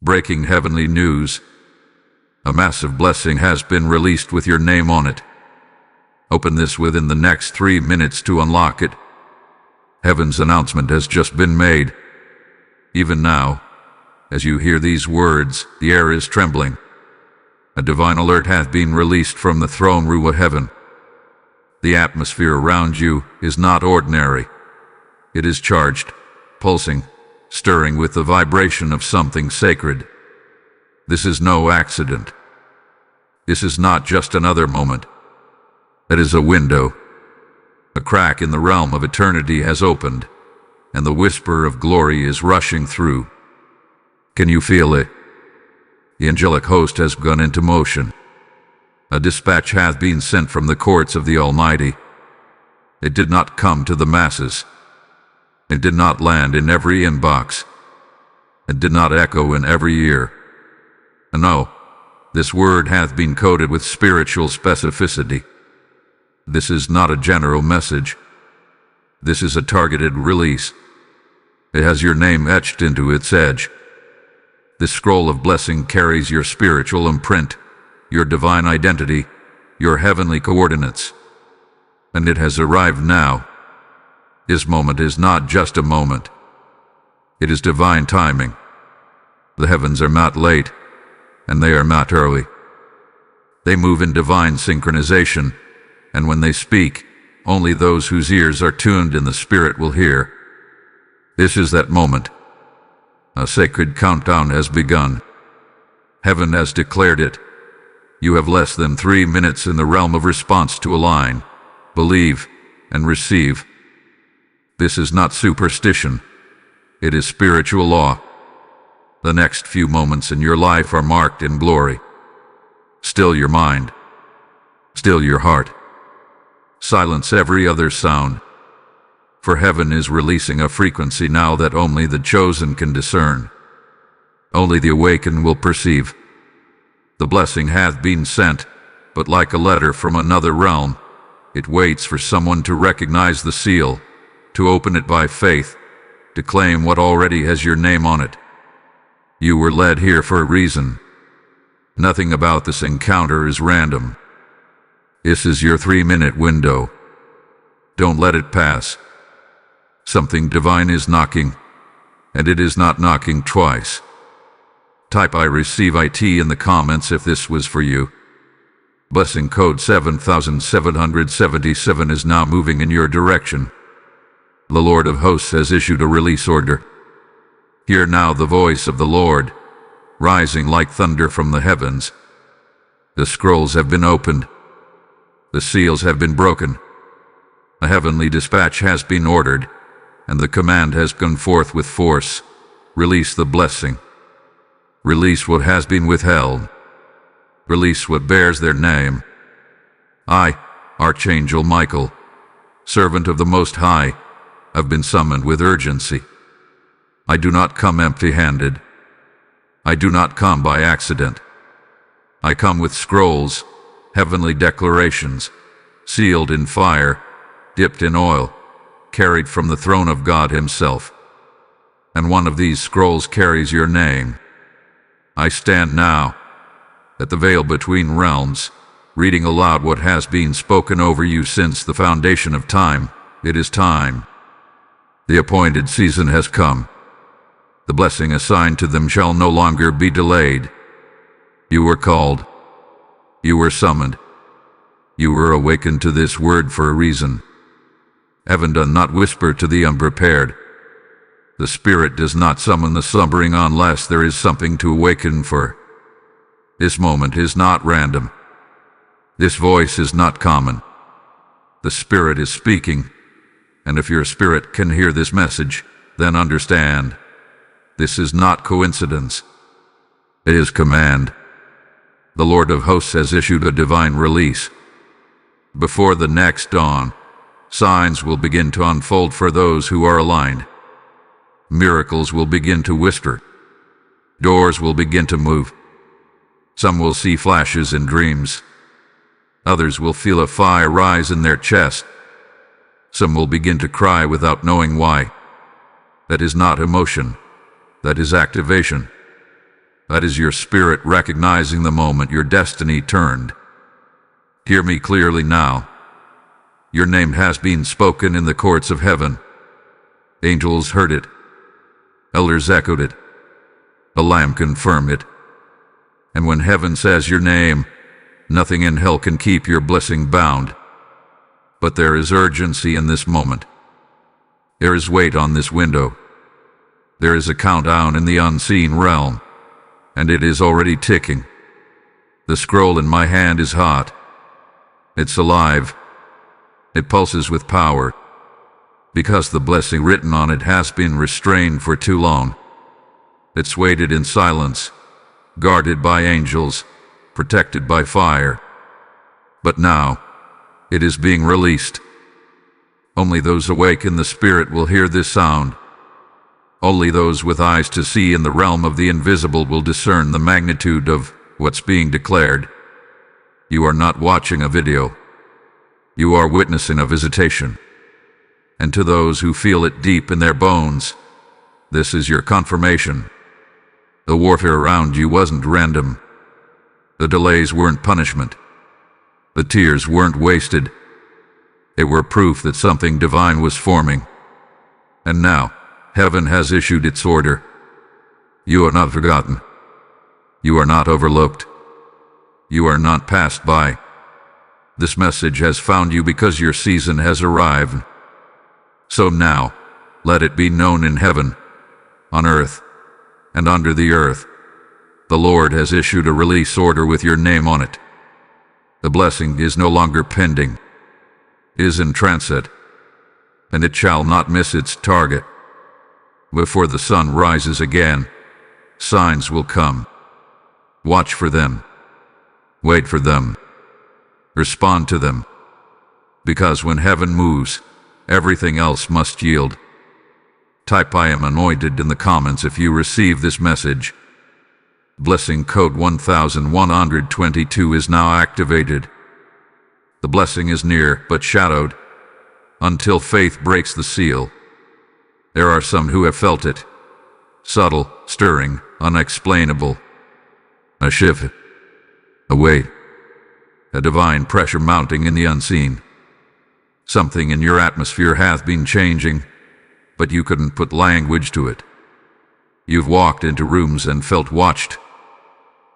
Breaking heavenly news. A massive blessing has been released with your name on it. Open this within the next 3 minutes to unlock it. Heaven's announcement has just been made. Even now, as you hear these words, the air is trembling. A divine alert hath been released from the throne room of heaven. The atmosphere around you is not ordinary. It is charged, pulsing, stirring with the vibration of something sacred. This is no accident. This is not just another moment. It is a window. A crack in the realm of eternity has opened, and the whisper of glory is rushing through. Can you feel it? The angelic host has gone into motion. A dispatch hath been sent from the courts of the Almighty. It did not come to the masses. It did not land in every inbox. It did not echo in every ear. No, this word hath been coded with spiritual specificity. This is not a general message. This is a targeted release. It has your name etched into its edge. This scroll of blessing carries your spiritual imprint, your divine identity, your heavenly coordinates. And it has arrived now. This moment is not just a moment. It is divine timing. The heavens are not late, and they are not early. They move in divine synchronization, and when they speak, only those whose ears are tuned in the Spirit will hear. This is that moment. A sacred countdown has begun. Heaven has declared it. You have less than 3 minutes in the realm of response to align, believe, and receive. This is not superstition. It is spiritual law. The next few moments in your life are marked in glory. Still your mind. Still your heart. Silence every other sound. For heaven is releasing a frequency now that only the chosen can discern. Only the awakened will perceive. The blessing hath been sent, but like a letter from another realm, it waits for someone to recognize the seal, to open it by faith, to claim what already has your name on it. You were led here for a reason. Nothing about this encounter is random. This is your 3-minute window. Don't let it pass. Something divine is knocking, and it is not knocking twice. Type I receive IT in the comments if this was for you. Blessing code 7777 is now moving in your direction. The Lord of Hosts has issued a release order. Hear now the voice of the Lord, rising like thunder from the heavens. The scrolls have been opened. The seals have been broken. A heavenly dispatch has been ordered, and the command has gone forth with force. Release the blessing. Release what has been withheld. Release what bears their name. I, Archangel Michael, servant of the Most High, have been summoned with urgency. I do not come empty-handed. I do not come by accident. I come with scrolls, heavenly declarations, sealed in fire, dipped in oil, carried from the throne of God Himself. And one of these scrolls carries your name. I stand now, at the veil between realms, reading aloud what has been spoken over you since the foundation of time. It is time. The appointed season has come. The blessing assigned to them shall no longer be delayed. You were called. You were summoned. You were awakened to this word for a reason. Heaven does not whisper to the unprepared. The Spirit does not summon the slumbering unless there is something to awaken for. This moment is not random. This voice is not common. The Spirit is speaking, and if your spirit can hear this message, then understand. This is not coincidence. It is command. The Lord of Hosts has issued a divine release. Before the next dawn, signs will begin to unfold for those who are aligned. Miracles will begin to whisper. Doors will begin to move. Some will see flashes in dreams. Others will feel a fire rise in their chest. Some will begin to cry without knowing why. That is not emotion. That is activation. That is your spirit recognizing the moment your destiny turned. Hear me clearly now. Your name has been spoken in the courts of heaven. Angels heard it. Elders echoed it. The Lamb confirmed it. And when heaven says your name, nothing in hell can keep your blessing bound. But there is urgency in this moment. There is weight on this window. There is a countdown in the unseen realm, and it is already ticking. The scroll in my hand is hot. It's alive. It pulses with power, because the blessing written on it has been restrained for too long. It's waited in silence, guarded by angels, protected by fire. But now, it is being released. Only those awake in the Spirit will hear this sound. Only those with eyes to see in the realm of the invisible will discern the magnitude of what's being declared. You are not watching a video. You are witnessing a visitation. And to those who feel it deep in their bones, this is your confirmation. The warfare around you wasn't random. The delays weren't punishment. The tears weren't wasted. They were proof that something divine was forming. And now, heaven has issued its order. You are not forgotten. You are not overlooked. You are not passed by. This message has found you because your season has arrived. So now, let it be known in heaven, on earth, and under the earth. The Lord has issued a release order with your name on it. The blessing is no longer pending. It is in transit, and it shall not miss its target. Before the sun rises again, signs will come. Watch for them. Wait for them. Respond to them. Because when heaven moves, everything else must yield. Type "I am anointed" in the comments if you receive this message. Blessing code 1122 is now activated. The blessing is near, but shadowed, until faith breaks the seal. There are some who have felt it. Subtle, stirring, unexplainable. A shift. A weight. A divine pressure mounting in the unseen. Something in your atmosphere hath been changing, but you couldn't put language to it. You've walked into rooms and felt watched.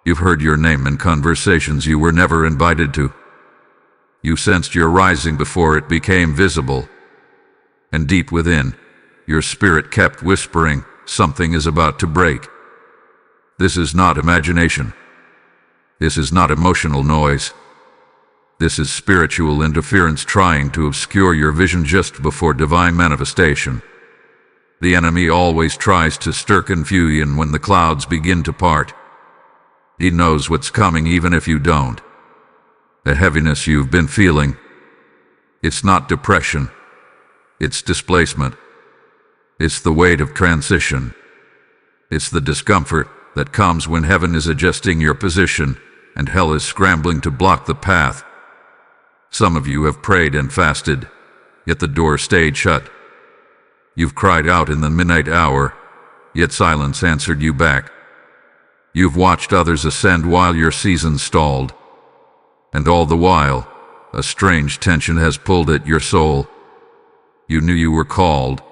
You've heard your name in conversations you were never invited to. You sensed your rising before it became visible. And deep within, your spirit kept whispering, something is about to break. This is not imagination. This is not emotional noise. This is spiritual interference trying to obscure your vision just before divine manifestation. The enemy always tries to stir confusion when the clouds begin to part. He knows what's coming even if you don't. The heaviness you've been feeling, it's not depression. It's displacement. It's the weight of transition. It's the discomfort that comes when heaven is adjusting your position and hell is scrambling to block the path. Some of you have prayed and fasted, yet the door stayed shut. You've cried out in the midnight hour, yet silence answered you back. You've watched others ascend while your season stalled. And all the while, a strange tension has pulled at your soul. You knew you were called,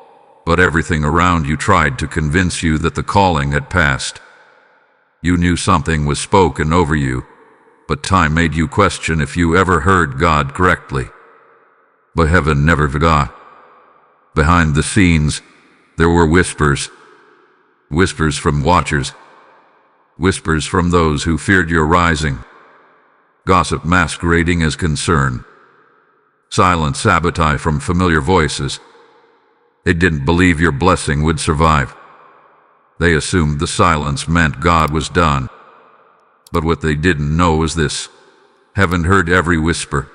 but everything around you tried to convince you that the calling had passed. You knew something was spoken over you, but time made you question if you ever heard God correctly. But heaven never forgot. Behind the scenes, there were whispers. Whispers from watchers. Whispers from those who feared your rising. Gossip masquerading as concern. Silent sabotage from familiar voices. They didn't believe your blessing would survive. They assumed the silence meant God was done. But what they didn't know was this. Heaven heard every whisper.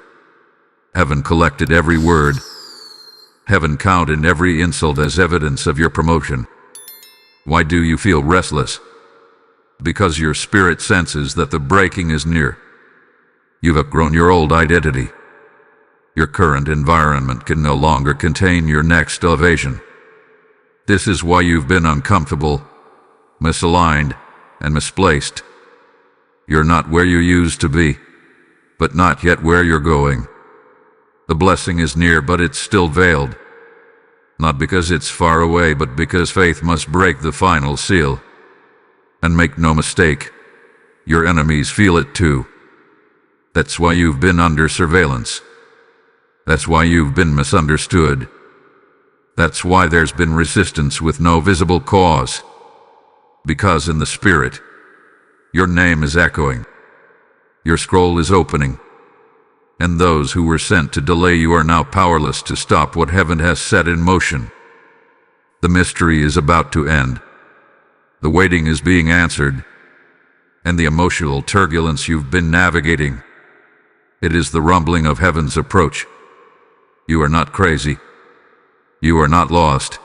Heaven collected every word. Heaven counted every insult as evidence of your promotion. Why do you feel restless? Because your spirit senses that the breaking is near. You've outgrown your old identity. Your current environment can no longer contain your next elevation. This is why you've been uncomfortable, misaligned, and misplaced. You're not where you used to be, but not yet where you're going. The blessing is near, but it's still veiled. Not because it's far away, but because faith must break the final seal. And make no mistake, your enemies feel it too. That's why you've been under surveillance. That's why you've been misunderstood. That's why there's been resistance with no visible cause. Because in the spirit, your name is echoing. Your scroll is opening. And those who were sent to delay you are now powerless to stop what heaven has set in motion. The mystery is about to end. The waiting is being answered. And the emotional turbulence you've been navigating, it is the rumbling of heaven's approach. You are not crazy. You are not lost.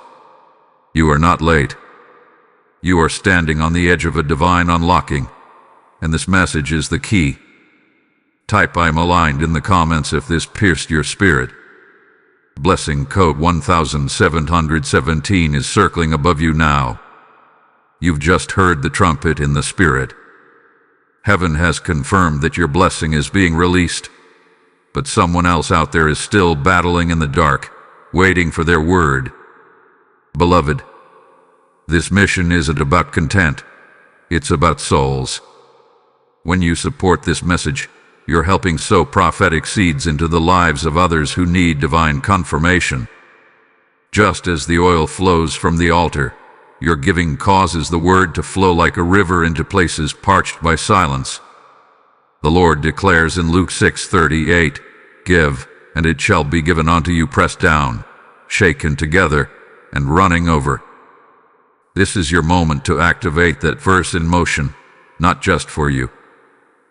You are not late. You are standing on the edge of a divine unlocking, and this message is the key. Type "I'm aligned" in the comments if this pierced your spirit. Blessing code 1717 is circling above you now. You've just heard the trumpet in the spirit. Heaven has confirmed that your blessing is being released, but someone else out there is still battling in the dark, waiting for their word. Beloved, this mission isn't about content. It's about souls. When you support this message, you're helping sow prophetic seeds into the lives of others who need divine confirmation. Just as the oil flows from the altar, your giving causes the word to flow like a river into places parched by silence. The Lord declares in Luke 6:38, "Give, and it shall be given unto you, pressed down, shaken together, and running over." This is your moment to activate that verse in motion, not just for you,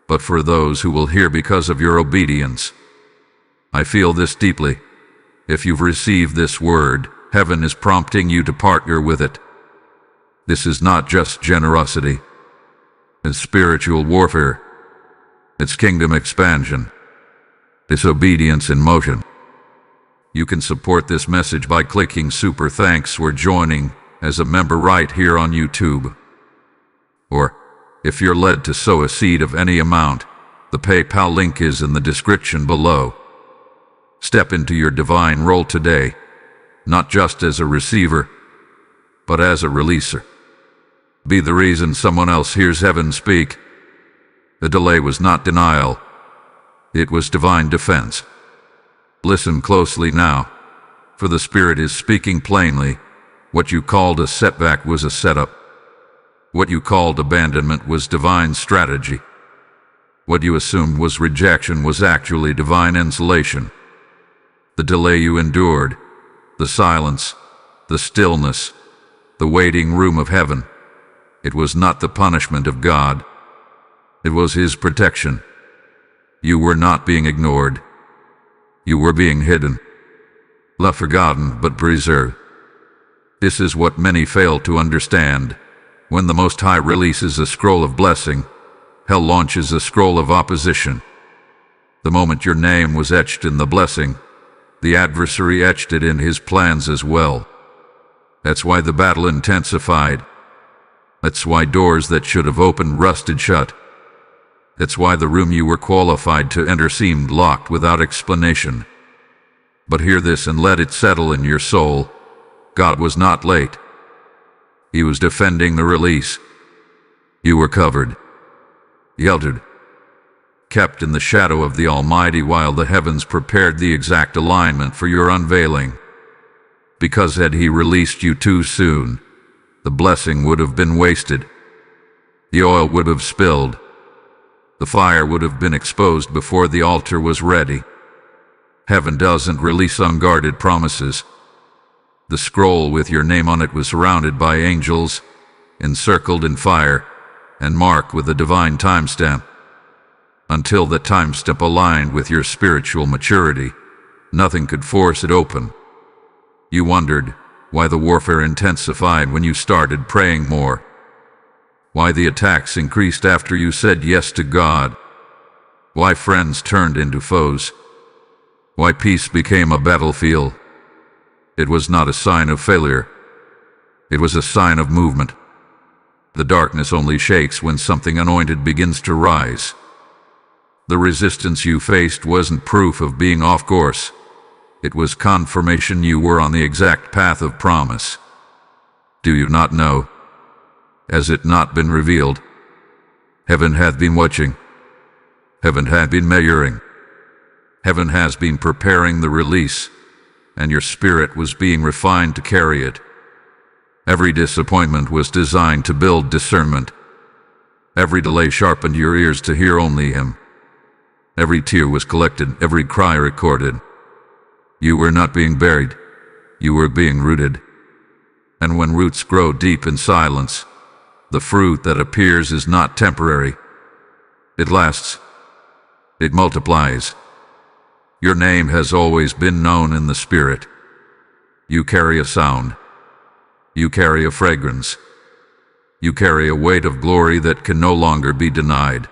but for those who will hear because of your obedience. I feel this deeply. If you've received this word, heaven is prompting you to partner with it. This is not just generosity. It's spiritual warfare. It's kingdom expansion. It's obedience in motion. You can support this message by clicking Super Thanks or joining as a member right here on YouTube. Or, if you're led to sow a seed of any amount, the PayPal link is in the description below. Step into your divine role today, not just as a receiver, but as a releaser. Be the reason someone else hears heaven speak. The delay was not denial. It was divine defense. Listen closely now, for the Spirit is speaking plainly. What you called a setback was a setup. What you called abandonment was divine strategy. What you assumed was rejection was actually divine insulation. The delay you endured, the silence, the stillness, the waiting room of heaven, it was not the punishment of God. It was His protection. You were not being ignored. You were being hidden. Left forgotten but preserved. This is what many fail to understand. When the Most High releases a scroll of blessing, hell launches a scroll of opposition. The moment your name was etched in the blessing, the adversary etched it in his plans as well. That's why the battle intensified. That's why doors that should have opened rusted shut. That's why the room you were qualified to enter seemed locked without explanation. But hear this and let it settle in your soul. God was not late. He was defending the release. You were covered, sheltered, kept in the shadow of the Almighty while the heavens prepared the exact alignment for your unveiling. Because had He released you too soon, the blessing would have been wasted. The oil would have spilled. The fire would have been exposed before the altar was ready. Heaven doesn't release unguarded promises. The scroll with your name on it was surrounded by angels, encircled in fire, and marked with a divine timestamp. Until the timestamp aligned with your spiritual maturity, nothing could force it open. You wondered why the warfare intensified when you started praying more. Why the attacks increased after you said yes to God. Why friends turned into foes. Why peace became a battlefield. It was not a sign of failure. It was a sign of movement. The darkness only shakes when something anointed begins to rise. The resistance you faced wasn't proof of being off course. It was confirmation you were on the exact path of promise. Do you not know? Has it not been revealed? Heaven hath been watching. Heaven hath been measuring. Heaven has been preparing the release, and your spirit was being refined to carry it. Every disappointment was designed to build discernment. Every delay sharpened your ears to hear only Him. Every tear was collected, every cry recorded. You were not being buried, you were being rooted. And when roots grow deep in silence, the fruit that appears is not temporary. It lasts. It multiplies. Your name has always been known in the Spirit. You carry a sound. You carry a fragrance. You carry a weight of glory that can no longer be denied.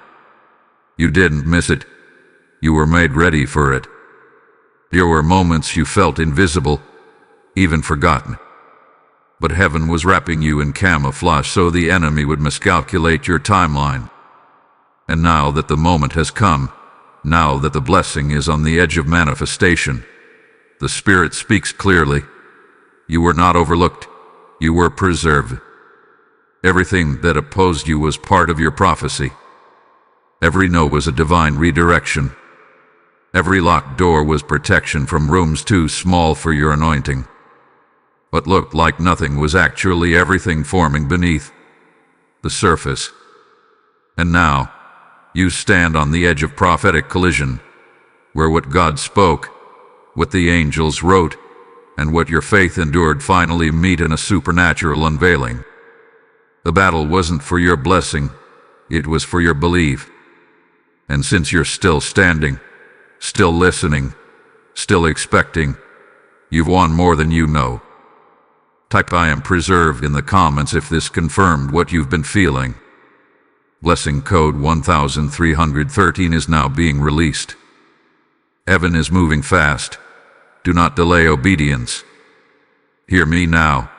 You didn't miss it. You were made ready for it. There were moments you felt invisible, even forgotten. But heaven was wrapping you in camouflage so the enemy would miscalculate your timeline. And now that the moment has come, now that the blessing is on the edge of manifestation, the Spirit speaks clearly. You were not overlooked. You were preserved. Everything that opposed you was part of your prophecy. Every no was a divine redirection. Every locked door was protection from rooms too small for your anointing. What looked like nothing was actually everything forming beneath the surface. And now, you stand on the edge of prophetic collision, where what God spoke, what the angels wrote, and what your faith endured finally meet in a supernatural unveiling. The battle wasn't for your blessing, it was for your belief. And since you're still standing, still listening, still expecting, you've won more than you know. Type "I am preserved" in the comments if this confirmed what you've been feeling. Blessing code 1313 is now being released. Heaven is moving fast. Do not delay obedience. Hear me now,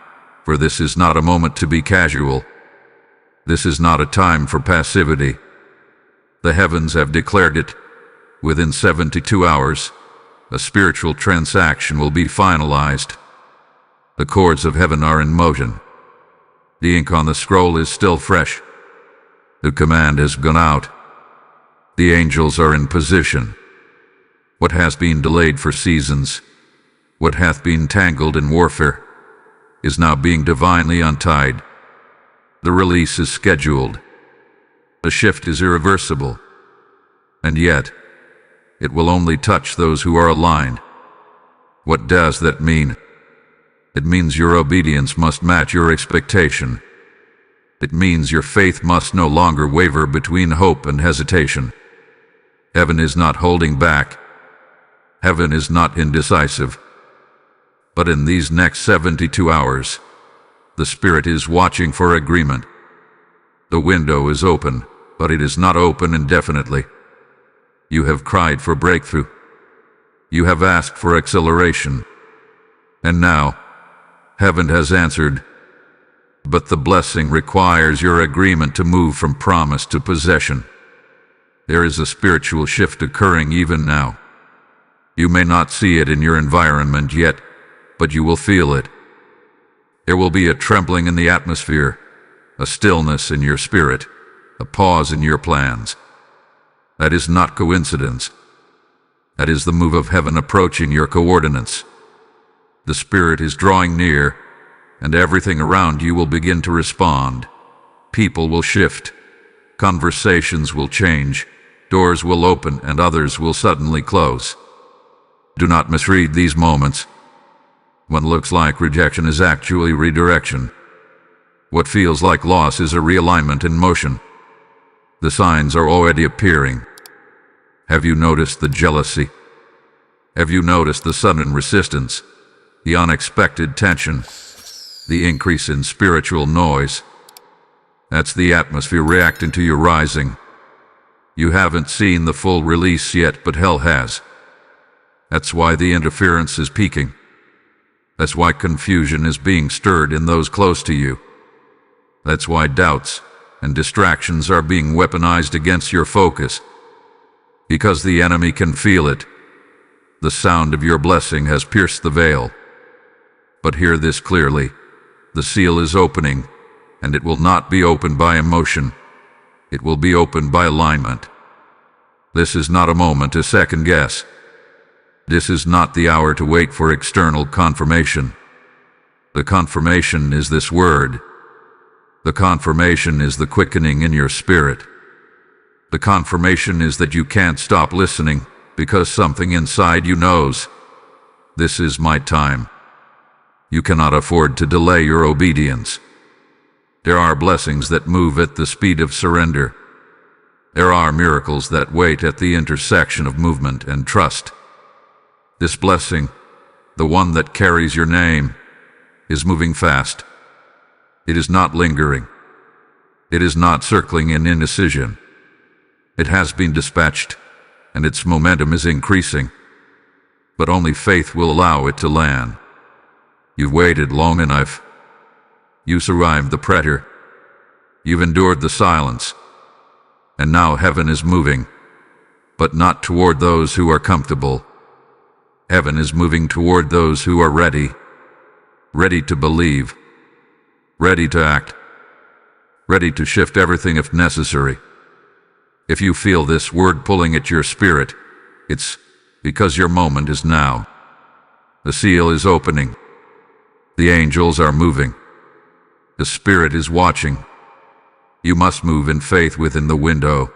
for this is not a moment to be casual. This is not a time for passivity. The heavens have declared it. Within 72 hours, a spiritual transaction will be finalized. The chords of heaven are in motion. The ink on the scroll is still fresh. The command has gone out. The angels are in position. What has been delayed for seasons, what hath been tangled in warfare, is now being divinely untied. The release is scheduled. The shift is irreversible. And yet, it will only touch those who are aligned. What does that mean? It means your obedience must match your expectation. It means your faith must no longer waver between hope and hesitation. Heaven is not holding back. Heaven is not indecisive. But in these next 72 hours, the Spirit is watching for agreement. The window is open, but it is not open indefinitely. You have cried for breakthrough. You have asked for acceleration. And now, heaven has answered. But the blessing requires your agreement to move from promise to possession. There is a spiritual shift occurring even now. You may not see it in your environment yet, but you will feel it. There will be a trembling in the atmosphere, a stillness in your spirit, a pause in your plans. That is not coincidence. That is the move of heaven approaching your coordinates. The Spirit is drawing near, and everything around you will begin to respond. People will shift. Conversations will change. Doors will open and others will suddenly close. Do not misread these moments. What looks like rejection is actually redirection. What feels like loss is a realignment in motion. The signs are already appearing. Have you noticed the jealousy? Have you noticed the sudden resistance, the unexpected tension, the increase in spiritual noise? That's the atmosphere reacting to your rising. You haven't seen the full release yet, but hell has. That's why the interference is peaking. That's why confusion is being stirred in those close to you. That's why doubts and distractions are being weaponized against your focus. Because the enemy can feel it. The sound of your blessing has pierced the veil. But hear this clearly. The seal is opening, and it will not be opened by emotion. It will be opened by alignment. This is not a moment to second guess. This is not the hour to wait for external confirmation. The confirmation is this word. The confirmation is the quickening in your spirit. The confirmation is that you can't stop listening because something inside you knows. This is my time. You cannot afford to delay your obedience. There are blessings that move at the speed of surrender. There are miracles that wait at the intersection of movement and trust. This blessing, the one that carries your name, is moving fast. It is not lingering. It is not circling in indecision. It has been dispatched, and its momentum is increasing. But only faith will allow it to land. You've waited long enough. You survived the pressure. You've endured the silence. And now heaven is moving, but not toward those who are comfortable. Heaven is moving toward those who are ready. Ready to believe. Ready to act. Ready to shift everything if necessary. If you feel this word pulling at your spirit, it's because your moment is now. The seal is opening. The angels are moving. The Spirit is watching. You must move in faith within the window.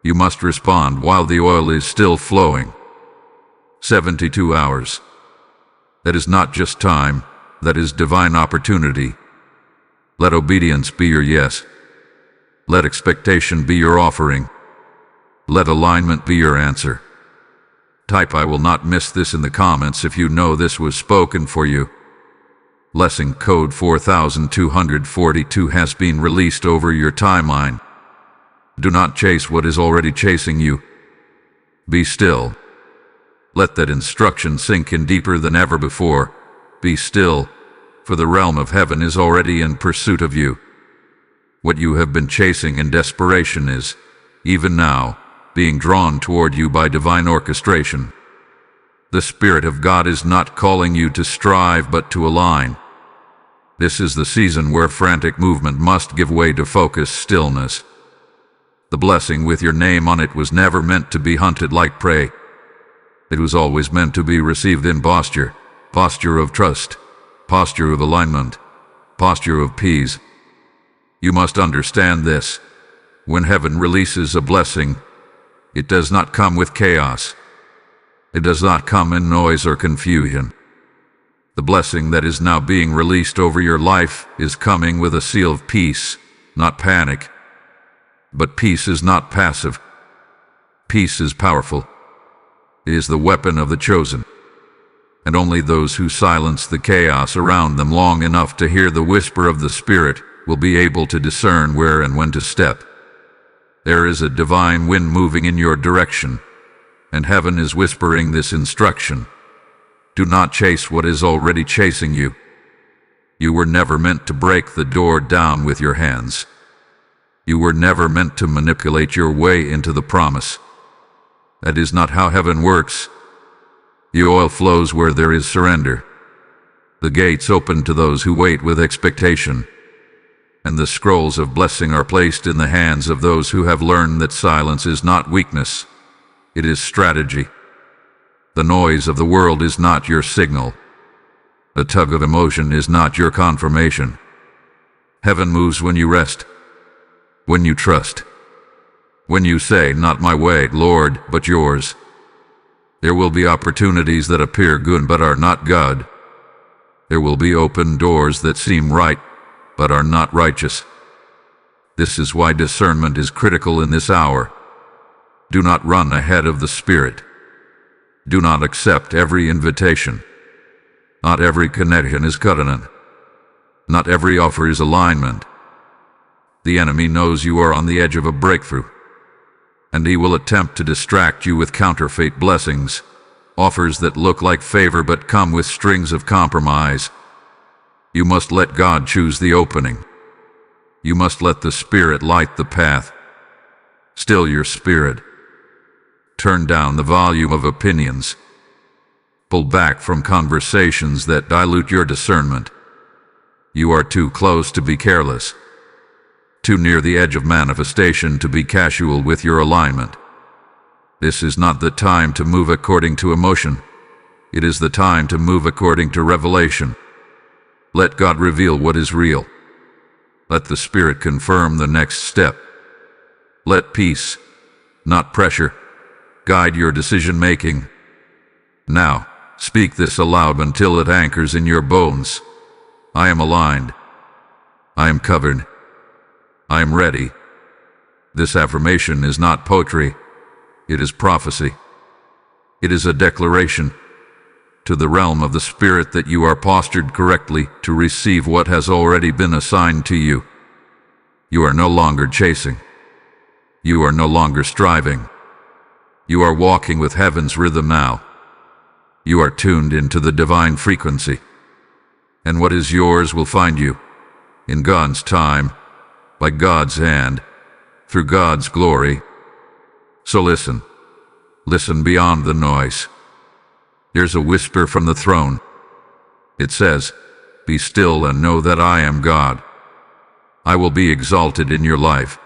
You must respond while the oil is still flowing. 72 hours. That is not just time, that is divine opportunity. Let obedience be your yes. Let expectation be your offering. Let alignment be your answer. Type "I will not miss this" in the comments if you know this was spoken for you. Blessing code 4242 has been released over your timeline. Do not chase what is already chasing you. Be still. Let that instruction sink in deeper than ever before. Be still, for the realm of heaven is already in pursuit of you. What you have been chasing in desperation is, even now, being drawn toward you by divine orchestration. The Spirit of God is not calling you to strive but to align. This is the season where frantic movement must give way to focused stillness. The blessing with your name on it was never meant to be hunted like prey. It was always meant to be received in posture of trust, posture of alignment, posture of peace. You must understand this. When heaven releases a blessing, it does not come with chaos. It does not come in noise or confusion. The blessing that is now being released over your life is coming with a seal of peace, not panic. But peace is not passive. Peace is powerful. It is the weapon of the chosen. And only those who silence the chaos around them long enough to hear the whisper of the Spirit will be able to discern where and when to step. There is a divine wind moving in your direction, and heaven is whispering this instruction. Do not chase what is already chasing you. You were never meant to break the door down with your hands. You were never meant to manipulate your way into the promise. That is not how heaven works. The oil flows where there is surrender. The gates open to those who wait with expectation. And the scrolls of blessing are placed in the hands of those who have learned that silence is not weakness. It is strategy. The noise of the world is not your signal. The tug of emotion is not your confirmation. Heaven moves when you rest, when you trust, when you say, "Not my way, Lord, but yours." There will be opportunities that appear good but are not God. There will be open doors that seem right but are not righteous. This is why discernment is critical in this hour. Do not run ahead of the Spirit. Do not accept every invitation. Not every connection is covenant. Not every offer is alignment. The enemy knows you are on the edge of a breakthrough, and he will attempt to distract you with counterfeit blessings, offers that look like favor but come with strings of compromise. You must let God choose the opening. You must let the Spirit light the path. Still your spirit. Turn down the volume of opinions. Pull back from conversations that dilute your discernment. You are too close to be careless. Too near the edge of manifestation to be casual with your alignment. This is not the time to move according to emotion. It is the time to move according to revelation. Let God reveal what is real. Let the Spirit confirm the next step. Let peace, not pressure, guide your decision-making. Now, speak this aloud until it anchors in your bones. I am aligned. I am covered. I am ready. This affirmation is not poetry. It is prophecy. It is a declaration to the realm of the Spirit that you are postured correctly to receive what has already been assigned to you. You are no longer chasing. You are no longer striving. You are walking with heaven's rhythm now. You are tuned into the divine frequency. And what is yours will find you, in God's time, by God's hand, through God's glory. So listen. Listen beyond the noise. Here's a whisper from the throne. It says, "Be still and know that I am God. I will be exalted in your life."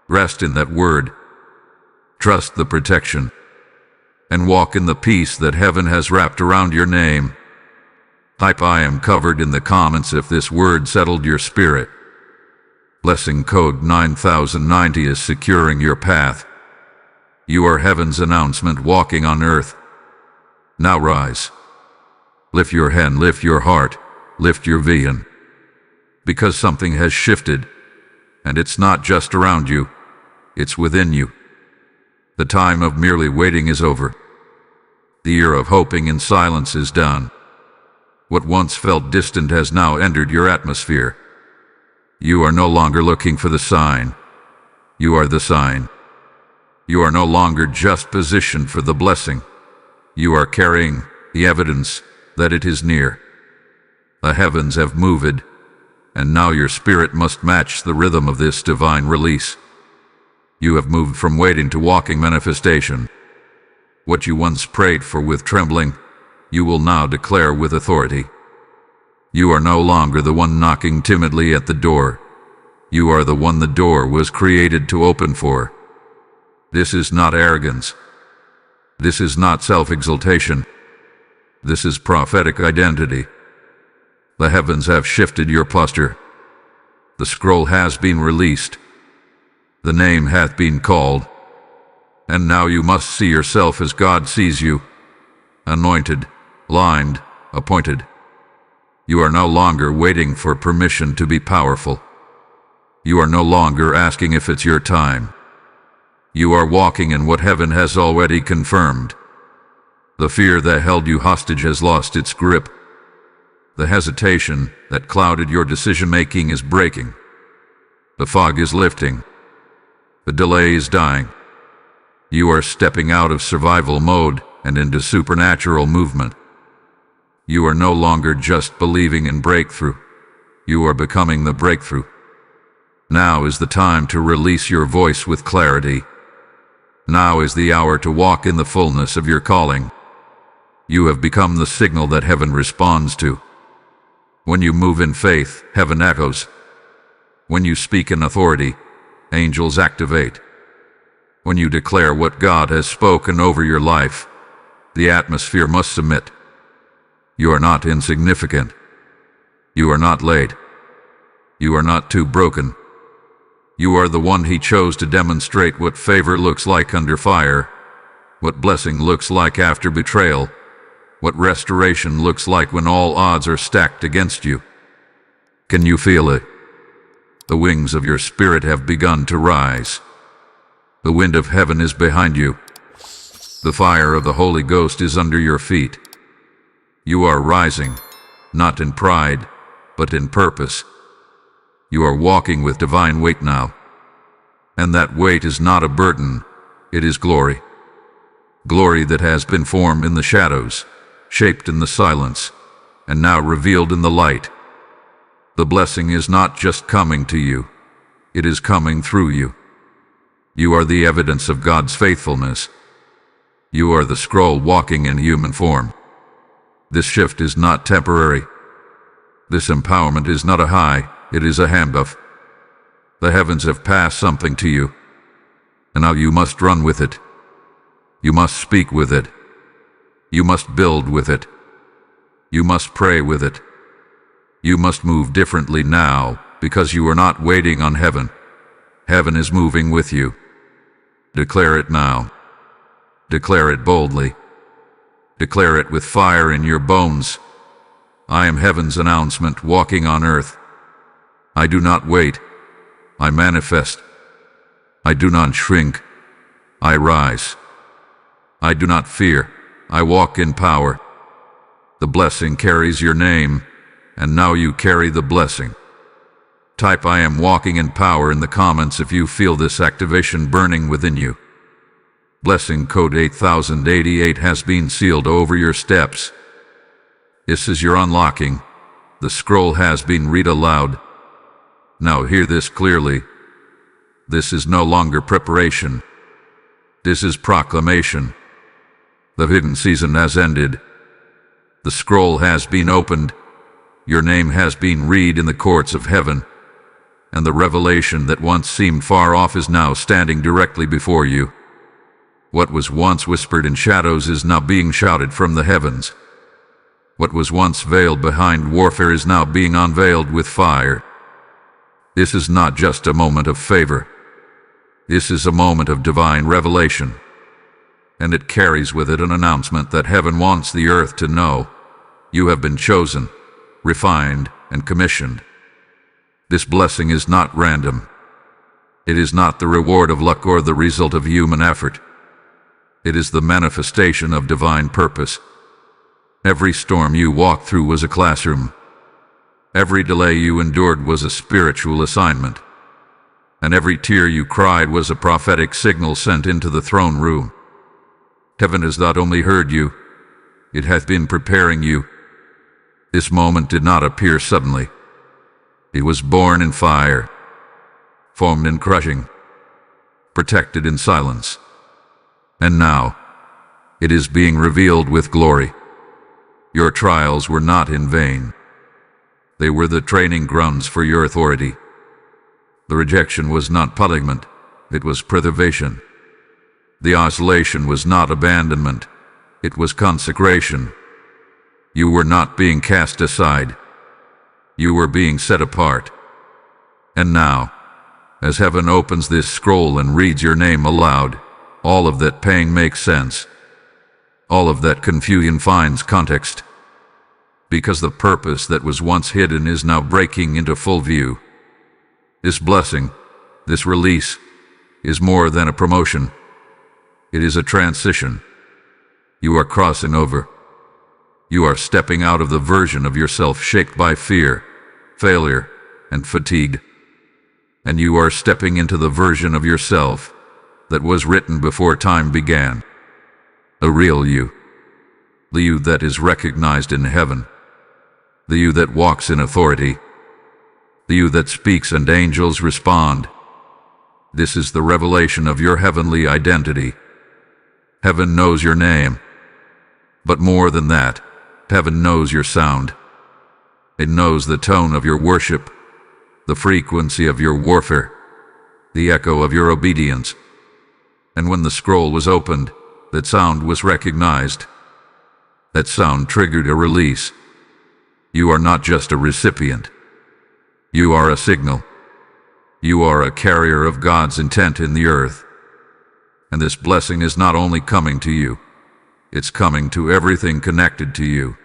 Rest in that word. Trust the protection. And walk in the peace that heaven has wrapped around your name. Type "I am covered" in the comments if this word settled your spirit. Blessing code 9090 is securing your path. You are heaven's announcement walking on earth. Now rise. Lift your hand, lift your heart, lift your vision. Because something has shifted, and it's not just around you, it's within you. The time of merely waiting is over. The year of hoping in silence is done. What once felt distant has now entered your atmosphere. You are no longer looking for the sign. You are the sign. You are no longer just positioned for the blessing. You are carrying the evidence that it is near. The heavens have moved, and now your spirit must match the rhythm of this divine release. You have moved from waiting to walking manifestation. What you once prayed for with trembling, you will now declare with authority. You are no longer the one knocking timidly at the door. You are the one the door was created to open for. This is not arrogance. This is not self-exaltation. This is prophetic identity. The heavens have shifted your posture. The scroll has been released. The name hath been called. And now you must see yourself as God sees you. Anointed, lined, appointed. You are no longer waiting for permission to be powerful. You are no longer asking if it's your time. You are walking in what heaven has already confirmed. The fear that held you hostage has lost its grip. The hesitation that clouded your decision-making is breaking. The fog is lifting. The delay is dying. You are stepping out of survival mode and into supernatural movement. You are no longer just believing in breakthrough. You are becoming the breakthrough. Now is the time to release your voice with clarity. Now is the hour to walk in the fullness of your calling. You have become the signal that heaven responds to. When you move in faith, heaven echoes. When you speak in authority, angels activate. When you declare what God has spoken over your life, the atmosphere must submit. You are not insignificant. You are not late. You are not too broken. You are the one He chose to demonstrate what favor looks like under fire, what blessing looks like after betrayal, what restoration looks like when all odds are stacked against you. Can you feel it? The wings of your spirit have begun to rise. The wind of heaven is behind you. The fire of the Holy Ghost is under your feet. You are rising, not in pride, but in purpose. You are walking with divine weight now. And that weight is not a burden, it is glory. Glory that has been formed in the shadows, shaped in the silence, and now revealed in the light. The blessing is not just coming to you, it is coming through you. You are the evidence of God's faithfulness. You are the scroll walking in human form. This shift is not temporary. This empowerment is not a high, it is a handoff. The heavens have passed something to you, and now you must run with it. You must speak with it. You must build with it. You must pray with it. You must move differently now, because you are not waiting on heaven. Heaven is moving with you. Declare it now. Declare it boldly. Declare it with fire in your bones. I am heaven's announcement walking on earth. I do not wait. I manifest. I do not shrink. I rise. I do not fear. I walk in power. The blessing carries your name, and now you carry the blessing. Type "I am walking in power" in the comments if you feel this activation burning within you. Blessing code 8088 has been sealed over your steps. This is your unlocking. The scroll has been read aloud. Now hear this clearly. This is no longer preparation. This is proclamation. The hidden season has ended. The scroll has been opened. Your name has been read in the courts of heaven. And the revelation that once seemed far off is now standing directly before you. What was once whispered in shadows is now being shouted from the heavens. What was once veiled behind warfare is now being unveiled with fire. This is not just a moment of favor. This is a moment of divine revelation. And it carries with it an announcement that heaven wants the earth to know. You have been chosen, refined, and commissioned. This blessing is not random. It is not the reward of luck or the result of human effort. It is the manifestation of divine purpose. Every storm you walked through was a classroom. Every delay you endured was a spiritual assignment. And every tear you cried was a prophetic signal sent into the throne room. Heaven has not only heard you, it hath been preparing you. This moment did not appear suddenly. It was born in fire, formed in crushing, protected in silence. And now, it is being revealed with glory. Your trials were not in vain. They were the training grounds for your authority. The rejection was not punishment, it was preservation. The isolation was not abandonment, it was consecration. You were not being cast aside. You were being set apart. And now, as heaven opens this scroll and reads your name aloud, all of that pain makes sense. All of that confusion finds context. Because the purpose that was once hidden is now breaking into full view. This blessing, this release, is more than a promotion. It is a transition. You are crossing over. You are stepping out of the version of yourself shaped by fear, failure, and fatigue. And you are stepping into the version of yourself that was written before time began. A real you. The you that is recognized in heaven. The you that walks in authority. The you that speaks and angels respond. This is the revelation of your heavenly identity. Heaven knows your name. But more than that, heaven knows your sound. It knows the tone of your worship, the frequency of your warfare, the echo of your obedience. And when the scroll was opened, that sound was recognized. That sound triggered a release. You are not just a recipient. You are a signal. You are a carrier of God's intent in the earth. And this blessing is not only coming to you, it's coming to everything connected to you.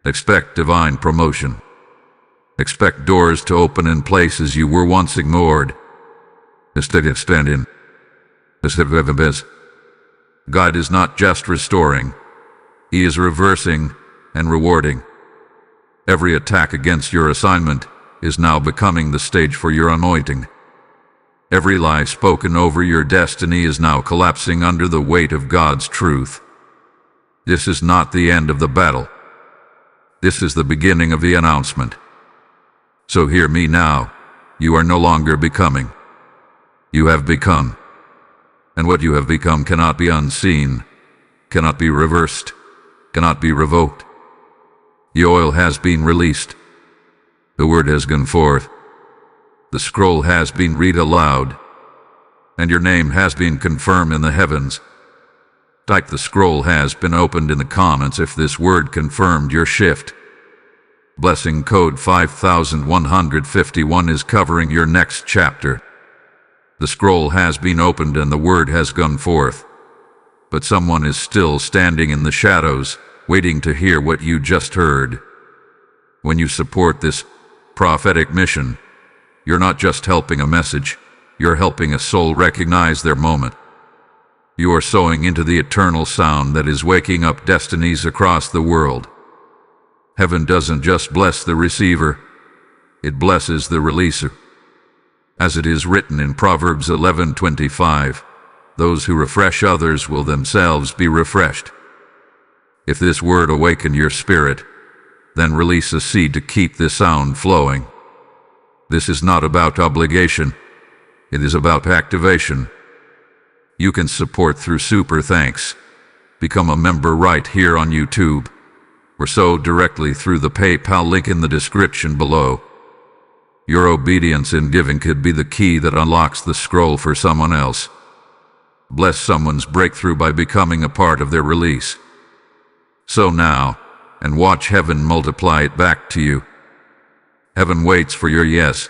Expect divine promotion. Expect doors to open in places you were once ignored. Stand in. God is not just restoring. He is reversing and rewarding. Every attack against your assignment is now becoming the stage for your anointing. Every lie spoken over your destiny is now collapsing under the weight of God's truth. This is not the end of the battle. This is the beginning of the announcement. So hear me now. You are no longer becoming. You have become. And what you have become cannot be unseen, cannot be reversed, cannot be revoked. The oil has been released. The word has gone forth. The scroll has been read aloud, and your name has been confirmed in the heavens. Type "the scroll has been opened" in the comments if this word confirmed your shift. Blessing code 5151 is covering your next chapter. The scroll has been opened and the word has gone forth. But someone is still standing in the shadows, waiting to hear what you just heard. When you support this prophetic mission, you're not just helping a message, you're helping a soul recognize their moment. You are sowing into the eternal sound that is waking up destinies across the world. Heaven doesn't just bless the receiver, it blesses the releaser. As it is written in Proverbs 11:25, those who refresh others will themselves be refreshed. If this word awaken your spirit, then release a seed to keep the sound flowing. This is not about obligation, it is about activation. You can support through Super Thanks. Become a member right here on YouTube, or sow directly through the PayPal link in the description below. Your obedience in giving could be the key that unlocks the scroll for someone else. Bless someone's breakthrough by becoming a part of their release. So now, and watch heaven multiply it back to you. Heaven waits for your yes.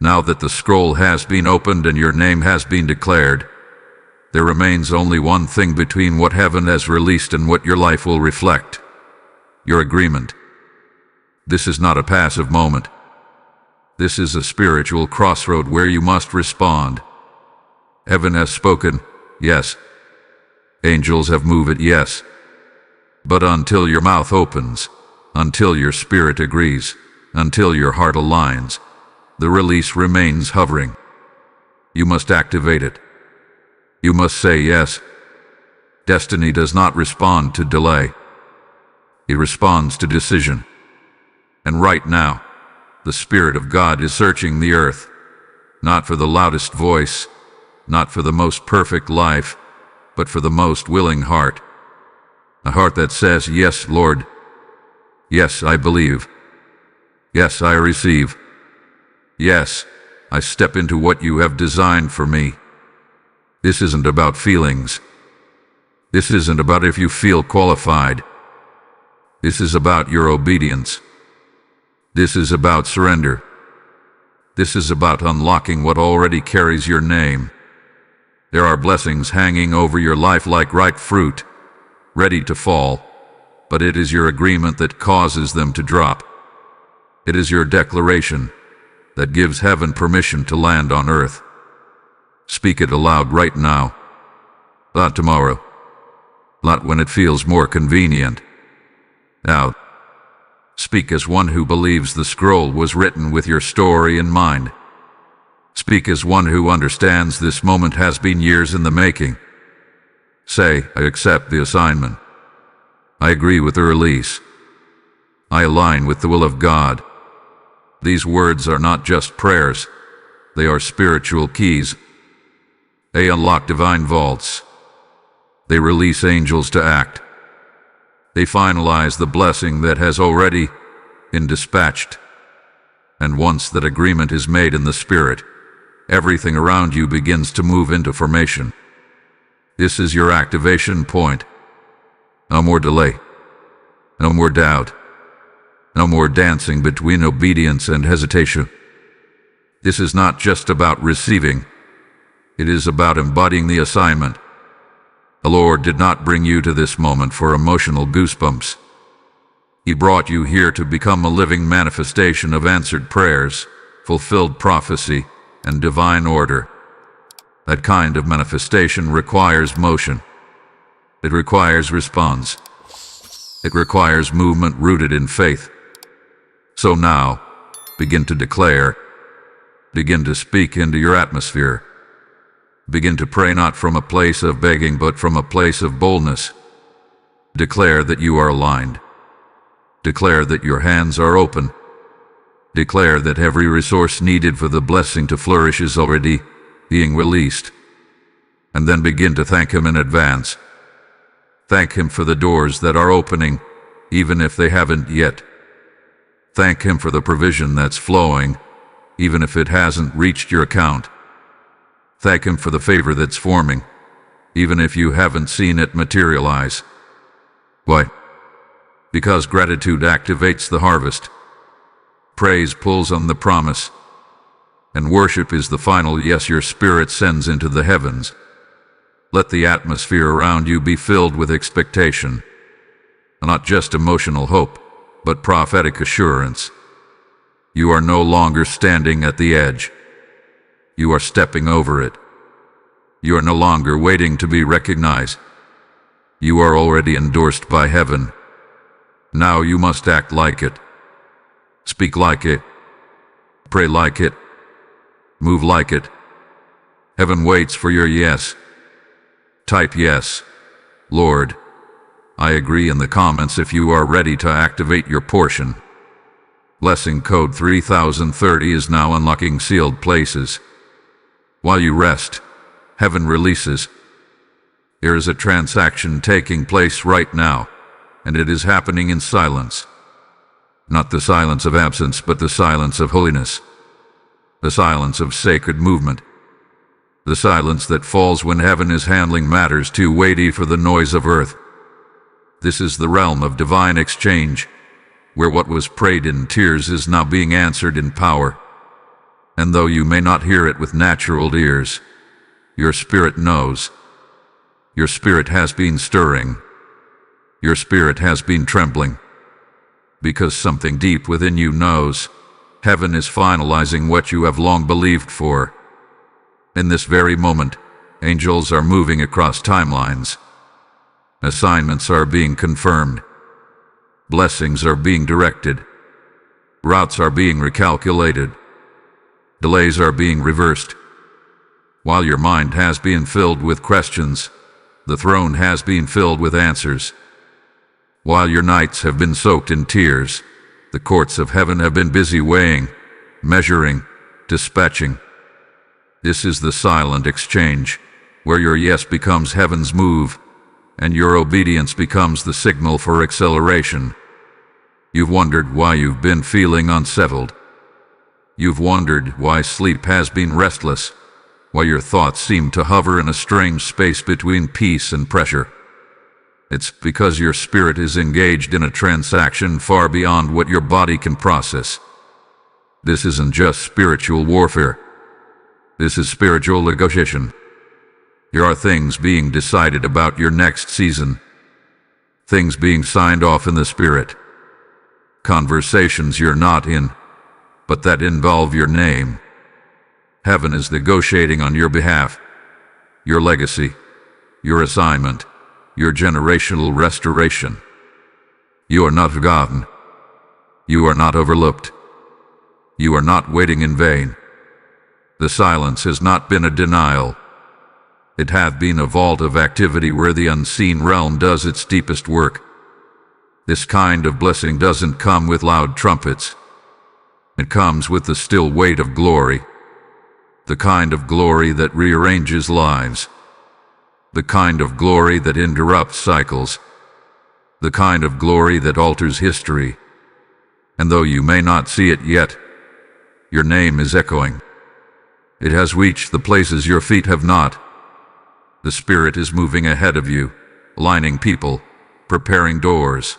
Now that the scroll has been opened and your name has been declared, there remains only one thing between what heaven has released and what your life will reflect: your agreement. This is not a passive moment. This is a spiritual crossroad where you must respond. Heaven has spoken, yes. Angels have moved, yes. But until your mouth opens, until your spirit agrees, until your heart aligns, the release remains hovering. You must activate it. You must say yes. Destiny does not respond to delay. It responds to decision. And right now, the Spirit of God is searching the earth, not for the loudest voice, not for the most perfect life, but for the most willing heart. A heart that says, "Yes, Lord. Yes, I believe. Yes, I receive. Yes, I step into what you have designed for me." This isn't about feelings. This isn't about if you feel qualified. This is about your obedience. This is about surrender. This is about unlocking what already carries your name. There are blessings hanging over your life like ripe fruit, ready to fall, but it is your agreement that causes them to drop. It is your declaration that gives heaven permission to land on earth. Speak it aloud right now. Not tomorrow. Not when it feels more convenient. Now, speak as one who believes the scroll was written with your story in mind. Speak as one who understands this moment has been years in the making. Say, "I accept the assignment. I agree with the release. I align with the will of God." These words are not just prayers. They are spiritual keys. They unlock divine vaults. They release angels to act. They finalize the blessing that has already been dispatched. And once that agreement is made in the Spirit, everything around you begins to move into formation. This is your activation point. No more delay. No more doubt. No more dancing between obedience and hesitation. This is not just about receiving. It is about embodying the assignment. The Lord did not bring you to this moment for emotional goosebumps. He brought you here to become a living manifestation of answered prayers, fulfilled prophecy, and divine order. That kind of manifestation requires motion. It requires response. It requires movement rooted in faith. So now, begin to declare. Begin to speak into your atmosphere. Begin to pray not from a place of begging but from a place of boldness. Declare that you are aligned. Declare that your hands are open. Declare that every resource needed for the blessing to flourish is already being released. And then begin to thank Him in advance. Thank Him for the doors that are opening, even if they haven't yet. Thank Him for the provision that's flowing, even if it hasn't reached your account. Thank Him for the favor that's forming, even if you haven't seen it materialize. Why? Because gratitude activates the harvest. Praise pulls on the promise. And worship is the final yes your spirit sends into the heavens. Let the atmosphere around you be filled with expectation. Not just emotional hope, but prophetic assurance. You are no longer standing at the edge. You are stepping over it. You are no longer waiting to be recognized. You are already endorsed by heaven. Now you must act like it. Speak like it. Pray like it. Move like it. Heaven waits for your yes. Type yes. Lord, I agree in the comments if you are ready to activate your portion. Blessing code 3030 is now unlocking sealed places. While you rest, heaven releases. There is a transaction taking place right now, and it is happening in silence. Not the silence of absence, but the silence of holiness. The silence of sacred movement. The silence that falls when heaven is handling matters too weighty for the noise of earth. This is the realm of divine exchange, where what was prayed in tears is now being answered in power. And though you may not hear it with natural ears, your spirit knows. Your spirit has been stirring. Your spirit has been trembling. Because something deep within you knows. Heaven is finalizing what you have long believed for. In this very moment, angels are moving across timelines. Assignments are being confirmed. Blessings are being directed. Routes are being recalculated. Delays are being reversed. While your mind has been filled with questions, the throne has been filled with answers. While your nights have been soaked in tears, the courts of heaven have been busy weighing, measuring, dispatching. This is the silent exchange, where your yes becomes heaven's move, and your obedience becomes the signal for acceleration. You've wondered why you've been feeling unsettled. You've wondered why sleep has been restless, why your thoughts seem to hover in a strange space between peace and pressure. It's because your spirit is engaged in a transaction far beyond what your body can process. This isn't just spiritual warfare. This is spiritual negotiation. There are things being decided about your next season. Things being signed off in the spirit. Conversations you're not in, but that involve your name. Heaven is negotiating on your behalf. Your legacy. Your assignment. Your generational restoration. You are not forgotten. You are not overlooked. You are not waiting in vain. The silence has not been a denial. It hath been a vault of activity where the unseen realm does its deepest work. This kind of blessing doesn't come with loud trumpets. It comes with the still weight of glory. The kind of glory that rearranges lives. The kind of glory that interrupts cycles. The kind of glory that alters history. And though you may not see it yet, your name is echoing. It has reached the places your feet have not. The Spirit is moving ahead of you, lining people, preparing doors,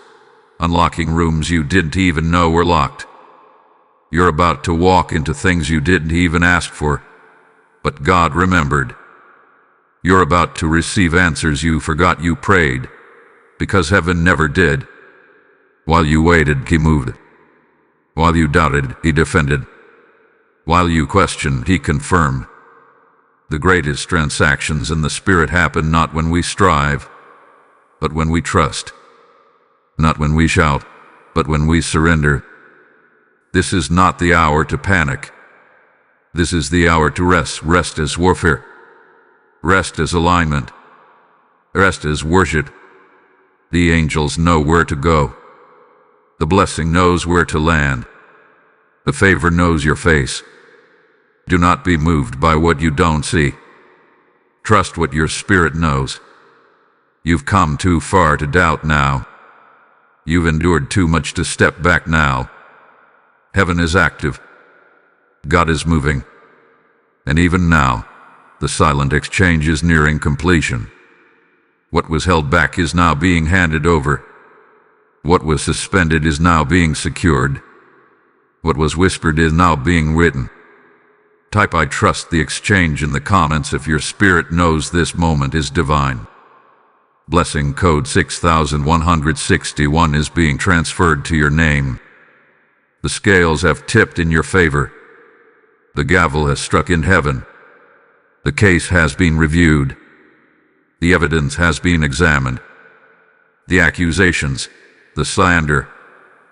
unlocking rooms you didn't even know were locked. You're about to walk into things you didn't even ask for, but God remembered. You're about to receive answers you forgot you prayed, because heaven never did. While you waited, He moved. While you doubted, He defended. While you questioned, He confirmed. The greatest transactions in the Spirit happen not when we strive, but when we trust. Not when we shout, but when we surrender. This is not the hour to panic. This is the hour to rest. Rest as warfare. Rest as alignment. Rest as worship. The angels know where to go. The blessing knows where to land. The favor knows your face. Do not be moved by what you don't see. Trust what your spirit knows. You've come too far to doubt now. You've endured too much to step back now. Heaven is active. God is moving. And even now, the silent exchange is nearing completion. What was held back is now being handed over. What was suspended is now being secured. What was whispered is now being written. Type "I trust" the exchange in the comments if your spirit knows this moment is divine. Blessing code 6161 is being transferred to your name. The scales have tipped in your favor. The gavel has struck in heaven. The case has been reviewed. The evidence has been examined. The accusations, the slander,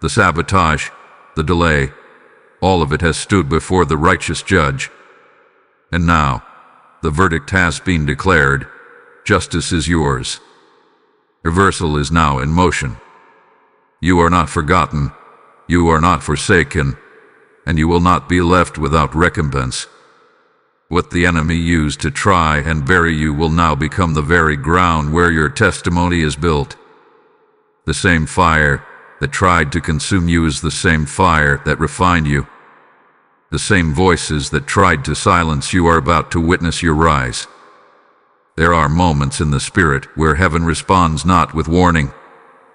the sabotage, the delay, all of it has stood before the righteous judge. And now, the verdict has been declared. Justice is yours. Reversal is now in motion. You are not forgotten. You are not forsaken. And you will not be left without recompense. What the enemy used to try and bury you will now become the very ground where your testimony is built. The same fire that tried to consume you is the same fire that refined you. The same voices that tried to silence you are about to witness your rise. There are moments in the Spirit where heaven responds not with warning,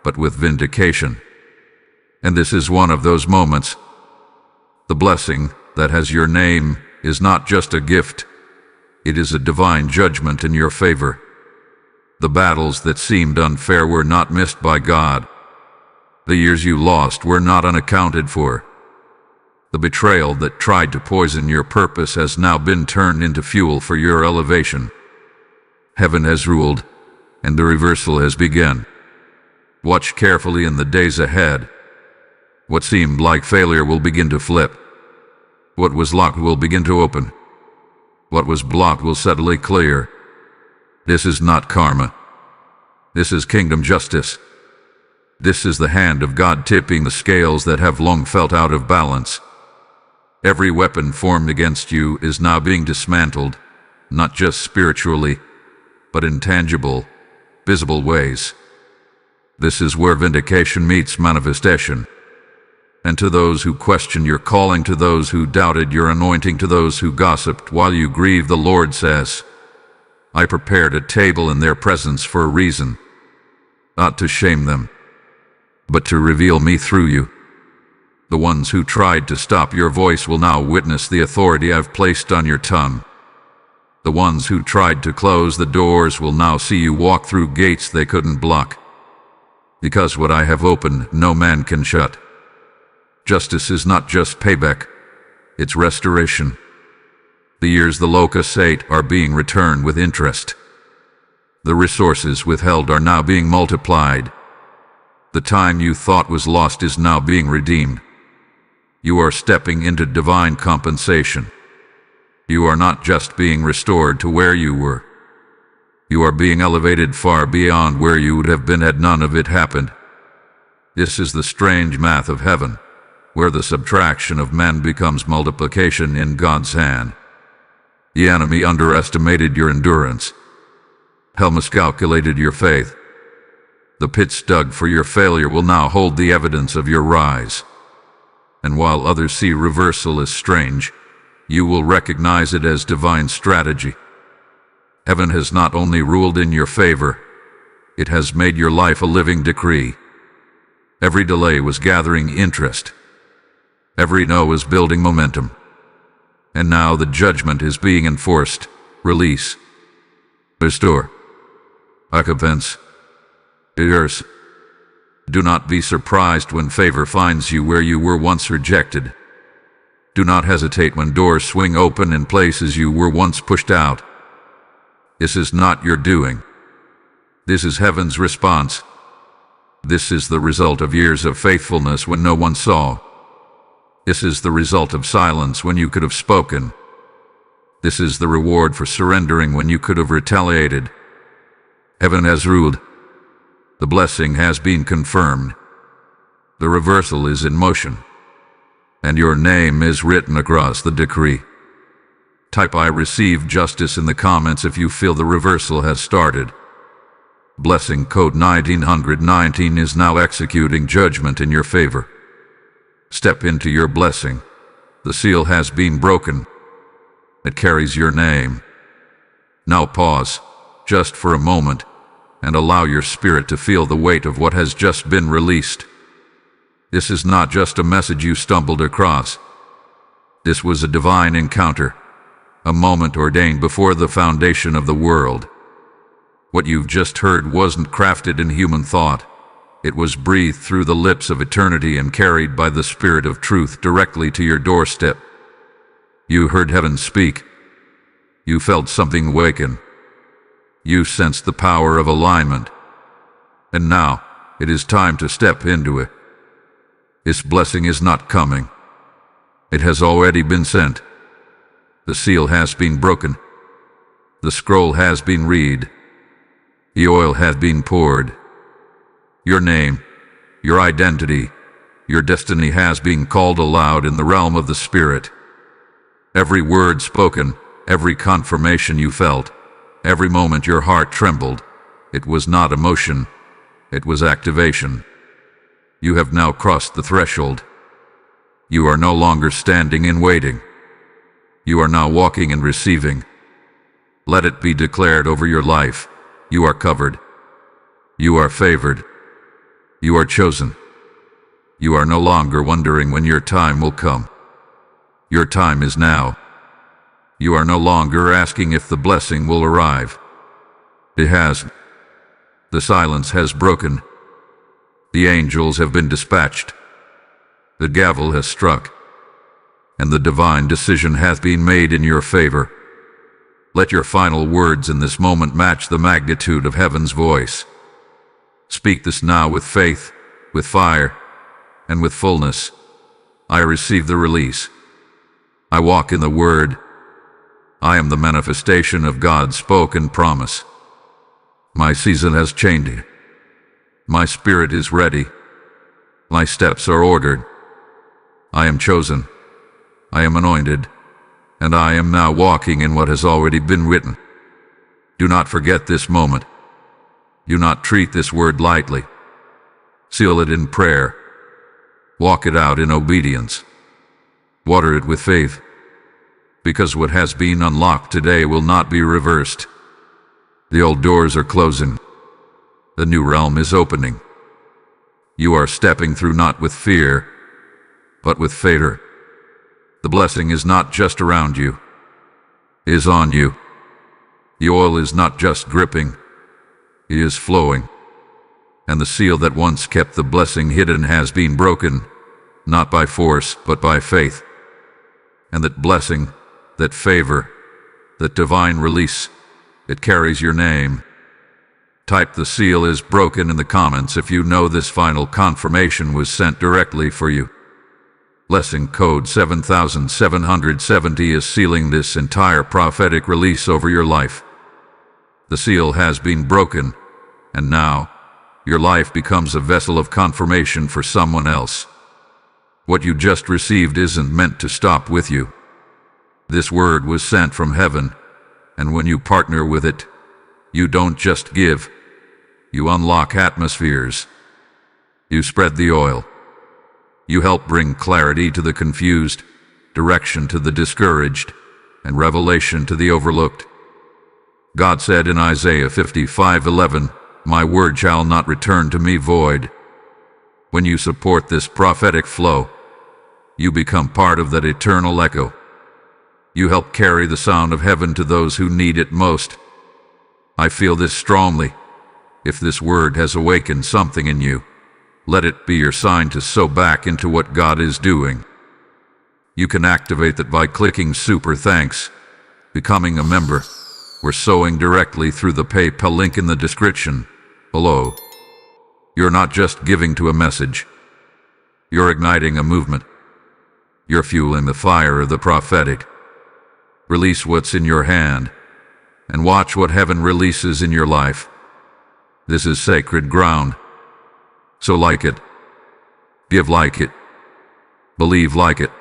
but with vindication. And this is one of those moments. The blessing that has your name is not just a gift. It is a divine judgment in your favor. The battles that seemed unfair were not missed by God. The years you lost were not unaccounted for. The betrayal that tried to poison your purpose has now been turned into fuel for your elevation. Heaven has ruled, and the reversal has begun. Watch carefully in the days ahead. What seemed like failure will begin to flip. What was locked will begin to open. What was blocked will suddenly clear. This is not karma. This is kingdom justice. This is the hand of God tipping the scales that have long felt out of balance. Every weapon formed against you is now being dismantled, not just spiritually, but in tangible, visible ways. This is where vindication meets manifestation. And to those who question your calling, to those who doubted your anointing, to those who gossiped while you grieved, the Lord says, I prepared a table in their presence for a reason, not to shame them, but to reveal me through you. The ones who tried to stop your voice will now witness the authority I've placed on your tongue. The ones who tried to close the doors will now see you walk through gates they couldn't block. Because what I have opened, no man can shut. Justice is not just payback, it's restoration. The years the locusts ate are being returned with interest. The resources withheld are now being multiplied. The time you thought was lost is now being redeemed. You are stepping into divine compensation. You are not just being restored to where you were. You are being elevated far beyond where you would have been had none of it happened. This is the strange math of heaven, where the subtraction of man becomes multiplication in God's hand. The enemy underestimated your endurance. Hell miscalculated your faith. The pits dug for your failure will now hold the evidence of your rise. And while others see reversal as strange, you will recognize it as divine strategy. Heaven has not only ruled in your favor, it has made your life a living decree. Every delay was gathering interest. Every no is building momentum. And now the judgment is being enforced. Release. Restore. Recompense. Yours. Do not be surprised when favor finds you where you were once rejected. Do not hesitate when doors swing open in places you were once pushed out. This is not your doing. This is heaven's response. This is the result of years of faithfulness when no one saw. This is the result of silence when you could have spoken. This is the reward for surrendering when you could have retaliated. Heaven has ruled. The blessing has been confirmed. The reversal is in motion. and your name is written across the decree. Type "I receive justice" in the comments if you feel the reversal has started. Blessing code 1919 is now executing judgment in your favor. Step into your blessing. The seal has been broken. It carries your name. Now pause, just for a moment, and allow your spirit to feel the weight of what has just been released. This is not just a message you stumbled across. This was a divine encounter, a moment ordained before the foundation of the world. What you've just heard wasn't crafted in human thought. It was breathed through the lips of eternity and carried by the Spirit of truth directly to your doorstep. You heard heaven speak. You felt something awaken. You sensed the power of alignment. And now, it is time to step into it. This blessing is not coming. It has already been sent. The seal has been broken. The scroll has been read. The oil has been poured. Your name, your identity, your destiny has been called aloud in the realm of the Spirit. Every word spoken, every confirmation you felt, every moment your heart trembled, it was not emotion, it was activation. You have now crossed the threshold. You are no longer standing and waiting. You are now walking and receiving. Let it be declared over your life. You are covered. You are favored. You are chosen. You are no longer wondering when your time will come. Your time is now. You are no longer asking if the blessing will arrive. It has. The silence has broken. The angels have been dispatched. The gavel has struck. And the divine decision hath been made in your favor. Let your final words in this moment match the magnitude of heaven's voice. Speak this now with faith, with fire, and with fullness. I receive the release. I walk in the word. I am the manifestation of God's spoken promise. My season has changed. My spirit is ready. My steps are ordered. I am chosen. I am anointed. And I am now walking in what has already been written. Do not forget this moment. Do not treat this word lightly. Seal it in prayer. Walk it out in obedience. Water it with faith. Because what has been unlocked today will not be reversed. The old doors are closing. The new realm is opening. You are stepping through not with fear, but with favor. The blessing is not just around you, it is on you. The oil is not just dripping, it is flowing. And the seal that once kept the blessing hidden has been broken, not by force, but by faith. And that blessing, that favor, that divine release, it carries your name. Type "the seal is broken" in the comments if you know this final confirmation was sent directly for you. Blessing code 7770 is sealing this entire prophetic release over your life. The seal has been broken, and now your life becomes a vessel of confirmation for someone else. What you just received isn't meant to stop with you. This word was sent from heaven, and when you partner with it, you don't just give. You unlock atmospheres. You spread the oil. You help bring clarity to the confused, direction to the discouraged, and revelation to the overlooked. God said in Isaiah 55:11, "My word shall not return to me void." When you support this prophetic flow, you become part of that eternal echo. You help carry the sound of heaven to those who need it most. I feel this strongly. If this word has awakened something in you, let it be your sign to sow back into what God is doing. You can activate that by clicking Super Thanks, becoming a member, or sowing directly through the PayPal link in the description below. You're not just giving to a message. You're igniting a movement. You're fueling the fire of the prophetic. Release what's in your hand, and watch what heaven releases in your life. This is sacred ground. So like it. Give like it. Believe like it.